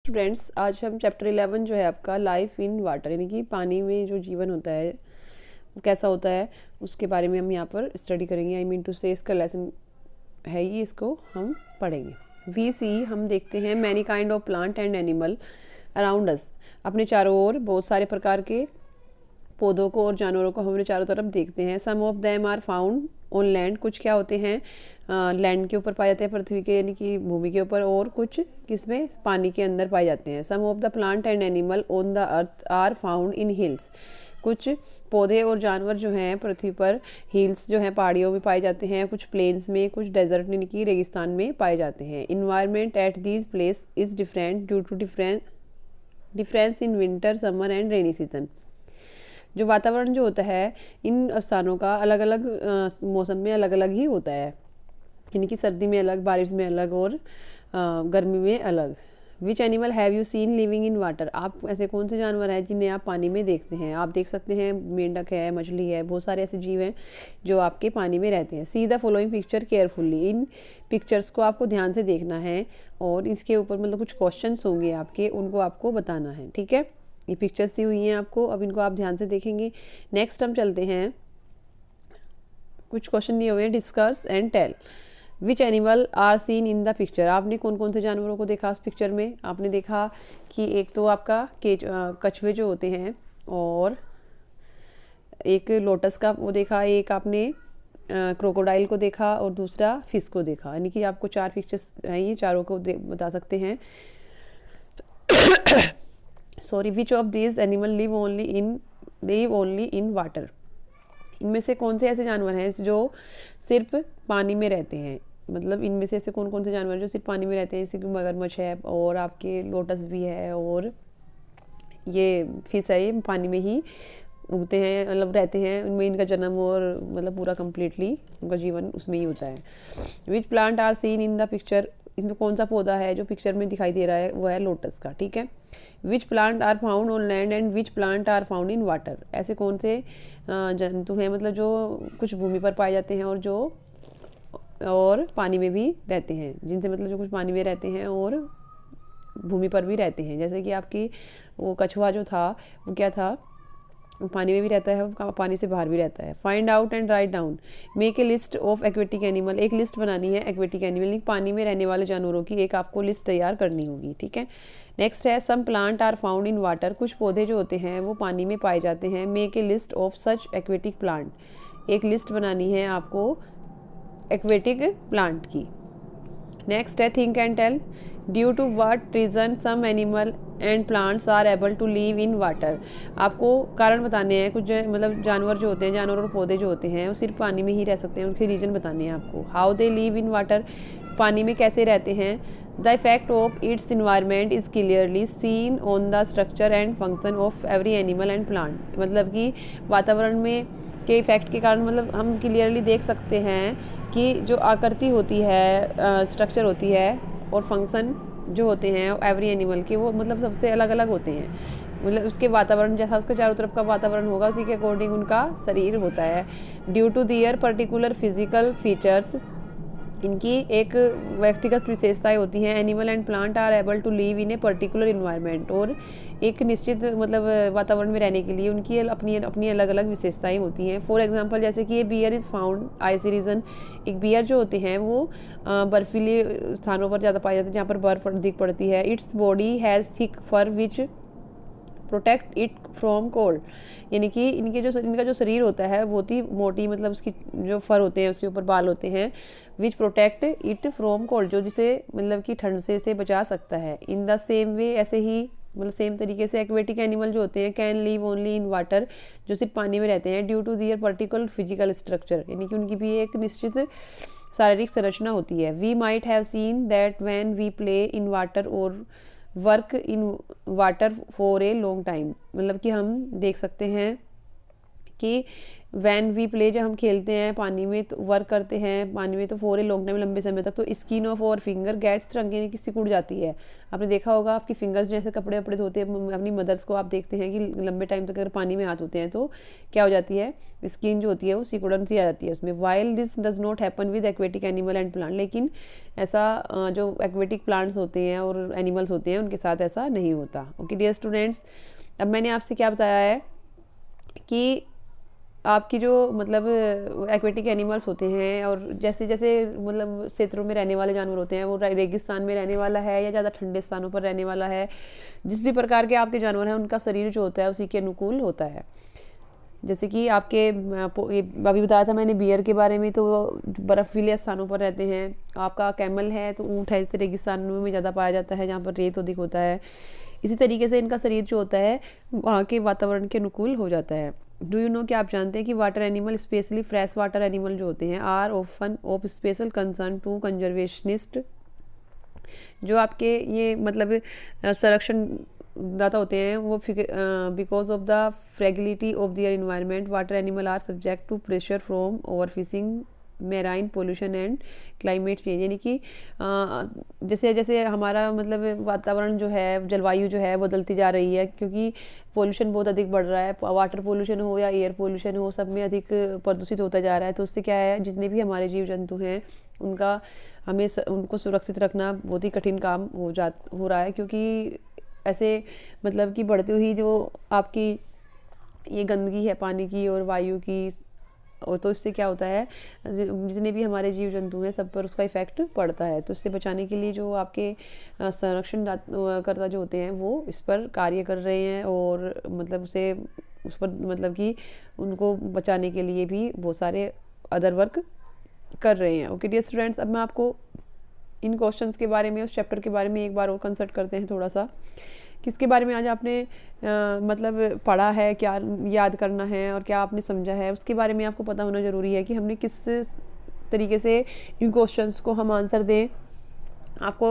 Students, आज हम chapter 11 जो है आपका लाइफ इन वाटर यानी कि पानी में जो जीवन होता है वो कैसा होता है उसके बारे में हम यहाँ पर स्टडी करेंगे। आई मीन टू से इसका लेसन है ये, इसको हम पढ़ेंगे। वी सी, हम देखते हैं many kind of plant and animal around us, अपने चारों ओर बहुत सारे प्रकार के पौधों को और जानवरों को हमने चारों तरफ देखते हैं। Some of them are found on land, कुछ क्या होते हैं लैंड के ऊपर पाए जाते हैं, पृथ्वी के यानी कि भूमि के ऊपर, और कुछ किसमें पानी के अंदर पाए जाते हैं। Some of the plant and animal on the earth are found in hills, कुछ पौधे और जानवर जो हैं पृथ्वी पर हिल्स जो हैं पहाड़ियों में पाए जाते हैं, कुछ प्लेन्स में, कुछ डेजर्ट यानी कि रेगिस्तान में पाए जाते हैं। Environment at these place is different due to difference in winter, summer and rainy season. जो वातावरण जो होता है इन स्थानों का अलग अलग मौसम में अलग अलग ही होता है, यानी कि सर्दी में अलग, बारिश में अलग और गर्मी में अलग। Which animal have you seen living in water, आप ऐसे कौन से जानवर हैं जिन्हें आप पानी में देखते हैं। आप देख सकते हैं मेंढक है, मछली है, बहुत सारे ऐसे जीव हैं जो आपके पानी में रहते हैं। See the following picture carefully, in pictures को आपको ध्यान से देखना है और इसके ऊपर मतलब कुछ क्वेश्चंस होंगे आपके, उनको आपको बताना है। ठीक है, ये पिक्चर्स दी हुई हैं आपको, अब इनको आप ध्यान से देखेंगे। नेक्स्ट हम चलते हैं, कुछ क्वेश्चन दिए हुए हैं। Discuss and tell which animal are seen in the picture, आपने कौन कौन से जानवरों को देखा उस पिक्चर में। आपने देखा कि एक तो आपका कछुए जो होते हैं, और एक लोटस का वो देखा, एक आपने क्रोकोडाइल को देखा, और दूसरा फिश को देखा। यानी कि आपको 4 पिक्चर्स हैं, ये चारों को बता सकते हैं। Sorry, which of these animal live only in water, इनमें से कौन से ऐसे जानवर हैं जो सिर्फ पानी में रहते हैं। मतलब इनमें से ऐसे कौन कौन से जानवर जो सिर्फ पानी में रहते हैं, जैसे कि मगरमच्छ है, और आपके लोटस भी है, और ये फिश है, ये पानी में ही उगते हैं, मतलब रहते हैं, उनमें इनका जन्म और मतलब पूरा कम्प्लीटली उनका जीवन उसमें ही होता है। Which plant are seen in the picture, इसमें कौन सा पौधा है जो पिक्चर में दिखाई दे रहा है, वो है लोटस का। ठीक है, which plant are found on land and which plant are found in water, ऐसे कौन से जंतु हैं मतलब जो कुछ भूमि पर पाए जाते हैं और पानी में भी रहते हैं, जिनसे मतलब जो कुछ पानी में रहते हैं और भूमि पर भी रहते हैं। जैसे कि आपकी वो कछुआ जो था वो क्या था, वो पानी में भी रहता है, पानी से बाहर भी रहता है। Find out and write down, make a list of aquatic animal, एक लिस्ट बनानी है एक्वेटिक एनिमल, पानी में रहने वाले जानवरों की एक आपको लिस्ट तैयार करनी होगी। ठीक है, नेक्स्ट है some plant are found in water, कुछ पौधे जो होते हैं वो पानी में पाए जाते हैं। Make a list of such aquatic plant, एक लिस्ट बनानी है आपको एक्वेटिक प्लांट की। नेक्स्ट है think and tell, due to what reason some animal and plants are able to live in water, आपको कारण बताने हैं। कुछ मतलब जानवर जो होते हैं, जानवर और पौधे जो होते हैं वो सिर्फ पानी में ही रह सकते हैं, उनके रीजन बताने हैं आपको। How they live in water, पानी में कैसे रहते हैं। The effect of its environment is clearly seen on the structure and function of every animal and plant, मतलब कि वातावरण में के इफेक्ट के कारण मतलब हम क्लियरली देख सकते हैं कि जो आकृति होती है, स्ट्रक्चर होती है, और फंक्शन जो होते हैं एवरी एनिमल के, वो मतलब सबसे अलग अलग होते हैं। मतलब उसके वातावरण जैसा उसके चारों तरफ का वातावरण होगा उसी के अकॉर्डिंग उनका शरीर होता है। Due to their particular physical features, इनकी एक व्यक्तिगत विशेषताएं होती हैं। Animal and plant are able to live in a particular environment, और एक निश्चित मतलब वातावरण में रहने के लिए उनकी अपनी अपनी अलग अलग विशेषताएं होती हैं। फॉर एग्जांपल, जैसे कि ये bear is found icy region, एक बियर जो होते हैं वो बर्फीले स्थानों पर ज़्यादा पाए जाते हैं जहाँ पर बर्फ अधिक पड़ती है। Its body has thick fur which protect it from cold, यानी कि इनका जो शरीर होता है बहुत ही मोटी, मतलब उसकी जो फर होते हैं उसके ऊपर बाल होते हैं, विच प्रोटेक्ट इट फ्रॉम कोल्ड, जो जिसे मतलब कि ठंड से बचा सकता है। इन द सेम वे, ऐसे ही मतलब सेम तरीके से एक्वेटिक एनिमल जो होते हैं can live only in water, जो सिर्फ पानी में रहते हैं। Due to their particular physical structure, यानी कि उनकी भी एक निश्चित शारीरिक संरचना होती है। We might have seen that when we play in water और work in water for a long time, मतलब कि हम देख सकते हैं कि वैन वी प्ले, जब हम खेलते हैं पानी में तो वर्क करते हैं पानी में तो फॉर ए लॉन्ग टाइम, लंबे समय तक, तो स्किन ऑफ और फिंगर गेट्स श्रंक, यानी कि सिकुड़ जाती है। आपने देखा होगा आपकी फिंगर्स जैसे कपड़े वपड़े धोते हैं अपनी मदर्स को, आप देखते हैं कि लंबे टाइम तक अगर पानी में हाथ होते हैं तो क्या हो जाती है, स्किन जो होती है वो सिकुड़न सी आ जाती है उसमें। While this does not happen with aquatic animal and plant, लेकिन ऐसा जो एक्वेटिक प्लांट्स होते हैं और एनिमल्स होते हैं उनके साथ ऐसा नहीं होता। ओके डियर स्टूडेंट्स, अब मैंने आपसे क्या बताया है कि आपकी जो मतलब एक्वेटिक एनिमल्स होते हैं और जैसे जैसे मतलब क्षेत्रों में रहने वाले जानवर होते हैं, वो रेगिस्तान में रहने वाला है या ज़्यादा ठंडे स्थानों पर रहने वाला है, जिस भी प्रकार के आपके जानवर हैं उनका शरीर जो होता है उसी के अनुकूल होता है। जैसे कि आपके अभी बताया था मैंने बियर के बारे में, तो बर्फीले स्थानों पर रहते हैं। आपका कैमल है तो ऊँट है, जैसे रेगिस्तानों में ज़्यादा पाया जाता है जहाँ पर रेत अधिक होता है। इसी तरीके से इनका शरीर जो होता है वहाँ के वातावरण के अनुकूल हो जाता है। डू यू नो, कि आप जानते हैं कि water animal specially fresh water animal जो होते हैं are often of special concern to conservationist, जो आपके ये मतलब संरक्षण दाता होते हैं वो because of the fragility of their environment, water animal are subject to pressure from overfishing, marine pollution and climate change, यानी कि जैसे जैसे हमारा मतलब वातावरण जो है, जलवायु जो है बदलती जा रही है, क्योंकि पोल्यूशन बहुत अधिक बढ़ रहा है, वाटर पोल्यूशन हो या एयर पोल्यूशन हो, सब में अधिक प्रदूषित होता जा रहा है। तो उससे क्या है, जितने भी हमारे जीव जंतु हैं उनका हमें उनको सुरक्षित रखना बहुत ही कठिन काम हो रहा है, क्योंकि ऐसे मतलब कि बढ़ती हुई जो आपकी ये गंदगी है पानी की और वायु की, और तो इससे क्या होता है, जितने भी हमारे जीव जंतु हैं सब पर उसका इफेक्ट पड़ता है। तो इससे बचाने के लिए जो आपके संरक्षण करता जो होते हैं वो इस पर कार्य कर रहे हैं, और मतलब उस पर मतलब कि उनको बचाने के लिए भी बहुत सारे अदर वर्क कर रहे हैं। ओके डियर स्टूडेंट्स, अब मैं आपको इन क्वेश्चंस के बारे में, उस चैप्टर के बारे में एक बार और कंसल्ट करते हैं थोड़ा सा, किसके बारे में आज आपने मतलब पढ़ा है, क्या याद करना है और क्या आपने समझा है, उसके बारे में आपको पता होना ज़रूरी है कि हमने किस तरीके से इन क्वेश्चंस को हम आंसर दें। आपको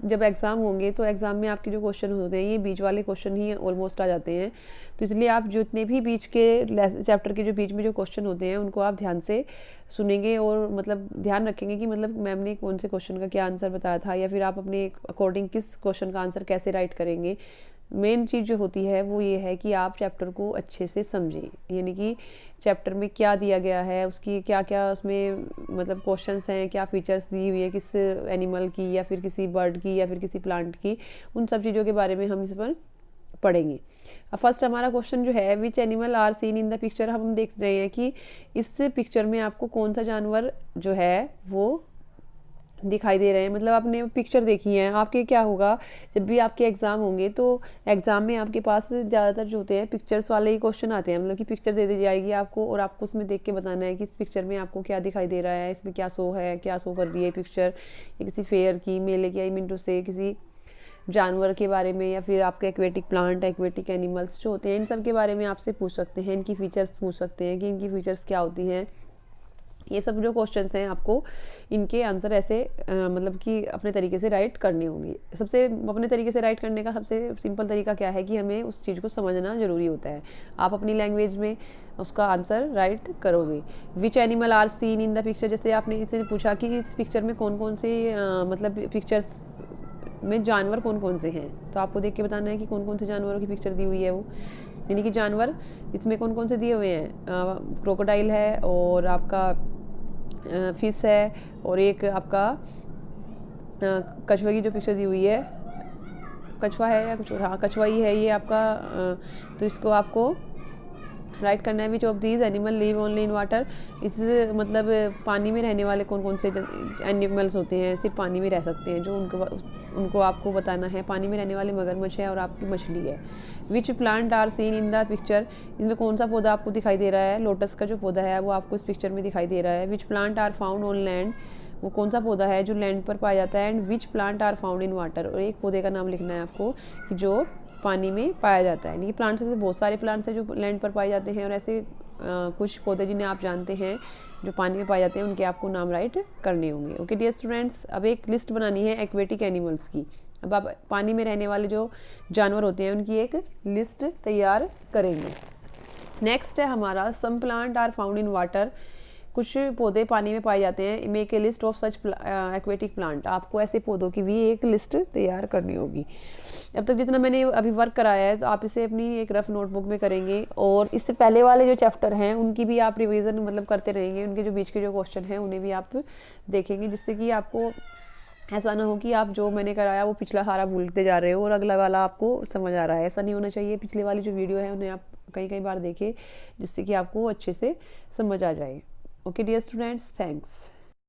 जब एग्ज़ाम होंगे तो एग्ज़ाम में आपके जो क्वेश्चन होते हैं ये बीच वाले क्वेश्चन ही ऑलमोस्ट आ जाते हैं, तो इसलिए आप जितने भी बीच के चैप्टर के जो बीच में जो क्वेश्चन होते हैं उनको आप ध्यान से सुनेंगे और मतलब ध्यान रखेंगे कि मतलब मैम ने कौन से क्वेश्चन का क्या आंसर बताया था, या फिर आप अपने अकॉर्डिंग किस क्वेश्चन का आंसर कैसे राइट करेंगे। मेन चीज़ जो होती है वो ये है कि आप चैप्टर को अच्छे से समझें, यानी कि चैप्टर में क्या दिया गया है, उसकी क्या क्या उसमें मतलब क्वेश्चंस हैं, क्या फीचर्स दी हुई है किस एनिमल की या फिर किसी बर्ड की या फिर किसी प्लांट की, उन सब चीज़ों के बारे में हम इस पर पढ़ेंगे। अब फर्स्ट हमारा क्वेश्चन जो है, which animal are seen in the picture, हम देख रहे हैं कि इस पिक्चर में आपको कौन सा जानवर जो है वो दिखाई दे रहे हैं। मतलब आपने पिक्चर देखी है, आपके क्या होगा जब भी आपके एग्ज़ाम होंगे तो एग्ज़ाम में आपके पास ज़्यादातर जो होते हैं पिक्चर्स वाले ही क्वेश्चन आते हैं, मतलब कि पिक्चर दे दी जाएगी आपको और आपको उसमें देख के बताना है कि इस पिक्चर में आपको क्या दिखाई दे रहा है, इसमें क्या शो है, क्या शो कर रही है पिक्चर, या किसी फेयर की, मेले की, आई मीन टू से किसी जानवर के बारे में, या फिर आपके एक्वेटिक प्लांट, एक्वेटिक एनिमल्स जो होते हैं इन सब के बारे में आपसे पूछ सकते हैं, इनकी फ़ीचर्स पूछ सकते हैं कि इनकी फ़ीचर्स क्या होती हैं। ये सब जो क्वेश्चंस हैं आपको इनके आंसर ऐसे मतलब कि अपने तरीके से राइट करने होंगे। सबसे अपने तरीके से राइट करने का सबसे सिंपल तरीका क्या है कि हमें उस चीज़ को समझना ज़रूरी होता है। आप अपनी लैंग्वेज में उसका आंसर राइट करोगे। Which animal are seen in the picture, जैसे आपने इसे पूछा कि इस पिक्चर में कौन कौन से मतलब पिक्चर्स में जानवर कौन कौन से हैं, तो आपको देख के बताना है कि कौन कौन से जानवरों की पिक्चर दी हुई है वो, यानी कि जानवर इसमें कौन कौन से दिए हुए हैं। क्रोकोडाइल है और आपका फिश है और एक आपका कछुए की जो पिक्चर दी हुई है, कछुआ है या कुछ, हाँ कछुआ ही है ये आपका। तो इसको आपको राइट करना है। Which of these animal live only in water, इस मतलब पानी में रहने वाले कौन कौन से एनिमल्स होते हैं सिर्फ पानी में रह सकते हैं, जो उनको आपको बताना है। पानी में रहने वाले मगरमच्छ है और आपकी मछली है। Which plant are seen in the picture, इसमें कौन सा पौधा आपको दिखाई दे रहा है, लोटस का जो पौधा है वो आपको इस पिक्चर में दिखाई दे रहा है। Which plant are found on land, वो कौन सा पौधा है जो लैंड पर पाया जाता है। And which plant are found in water, और एक पौधे का नाम लिखना है आपको कि जो पानी में पाया जाता है। यानी कि प्लांट्स ऐसे बहुत सारे प्लांट्स हैं जो लैंड पर पाए जाते हैं, और ऐसे कुछ पौधे जिन्हें आप जानते हैं जो पानी में पाए जाते हैं उनके आपको नाम राइट करने होंगे। ओके डियर स्टूडेंट्स, अब एक लिस्ट बनानी है एक्वेटिक एनिमल्स की। अब आप पानी में रहने वाले जो जानवर होते हैं उनकी एक लिस्ट तैयार करेंगे। नेक्स्ट है हमारा some plant are found in water, कुछ पौधे पानी में पाए जाते हैं। Make a list of such aquatic plant, आपको ऐसे पौधों की भी एक लिस्ट तैयार करनी होगी। अब तक जितना मैंने अभी वर्क कराया है तो आप इसे अपनी एक रफ नोटबुक में करेंगे, और इससे पहले वाले जो चैप्टर हैं उनकी भी आप रिवीजन मतलब करते रहेंगे, उनके जो बीच के जो क्वेश्चन हैं उन्हें भी आप देखेंगे, जिससे कि आपको ऐसा ना हो कि आप जो मैंने कराया वो पिछला सारा भूलते जा रहे हो और अगला वाला आपको समझ आ रहा है। ऐसा नहीं होना चाहिए। पिछले वाली जो वीडियो है उन्हें आप कई बार देखें, जिससे कि आपको अच्छे से समझ आ जाए। Okay dear students, thanks.